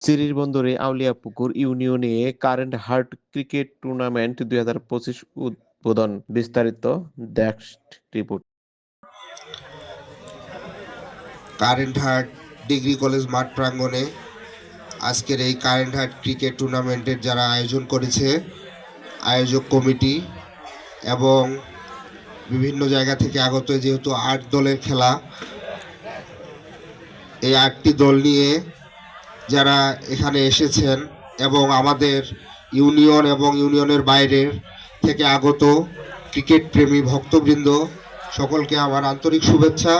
চিরির বন্দরে আউলিয়াপুকুর ইউনিয়নে current heart cricket tournament 2025 উদ্বোধন। বিস্তারিত desk report. Current heart degree college মাঠ প্রাঙ্গণে আজকের এই কারেন্ট হার্ট ক্রিকেট টুর্নামেন্টের যারা আয়োজন করেছে, আয়োজক কমিটি এবং বিভিন্ন জায়গা থেকে আগত, যেহেতু 8 দলের খেলা, এই 8টি দল নিয়ে যারা এখানে এসেছেন এবং আমাদের ইউনিয়ন এবং ইউনিয়নের বাইরের থেকে আগত ক্রিকেট প্রেমী ভক্তবৃন্দ, সকলকে আমার আন্তরিক শুভেচ্ছা।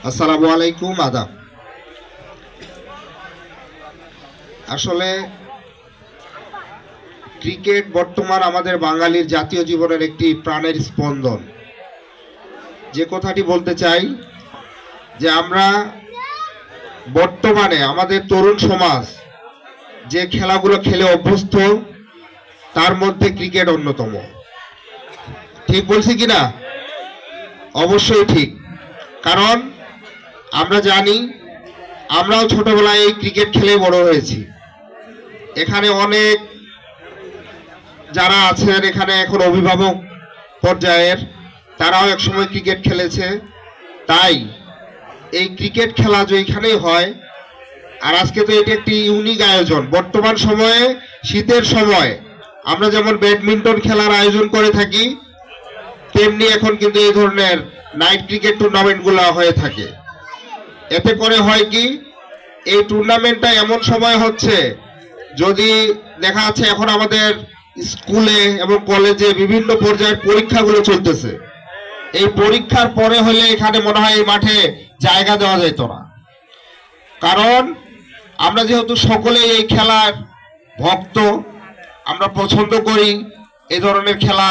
আসসালামু আলাইকুম, আদাব। আসলে ক্রিকেট বর্তমান আমাদের বাঙালির জাতীয় জীবনের একটি প্রাণের স্পন্দন। যে কথাটি বলতে চাই যে আমরা বর্তমানে আমাদের তরুণ সমাজ যে খেলাগুলো খেলে অভ্যস্ত, তার মধ্যে ক্রিকেট অন্যতম। ঠিক বলছি কিনা? অবশ্যই ঠিক। কারণ আমরা জানি, আমরাও ছোটবেলায় এই ক্রিকেট খেলে বড় হয়েছি। এখানে অনেক যারা আছেন এখানে এখন অভিভাবক পর্যায়ের, তারাও একসময় ক্রিকেট খেলেছে। তাই এই ক্রিকেট খেলা যে এখানেই হয়, আর আজকে তো এটি একটি ইউনিক আয়োজন। বর্তমান সময়ে শীতের সময় আমরা যেমন ব্যাডমিন্টন খেলার আয়োজন করে থাকি, তেমনি এখন কিন্তু এই ধরনের নাইট ক্রিকেট টুর্নামেন্টগুলো হয়ে থাকে। এতে করে হয় কি, এই টুর্নামেন্টটা এমন সময় হচ্ছে, যদি দেখা যাচ্ছে এখন আমাদের স্কুলে এবং কলেজে বিভিন্ন পর্যায়ের পরীক্ষাগুলো চলতেছে, এই পরীক্ষার পরে হলে এখানে মনে হয় এই মাঠে জায়গা দেওয়া যেত না। কারণ আমরা যেহেতু সকলেই এই খেলার ভক্ত, আমরা পছন্দ করি এই ধরনের খেলা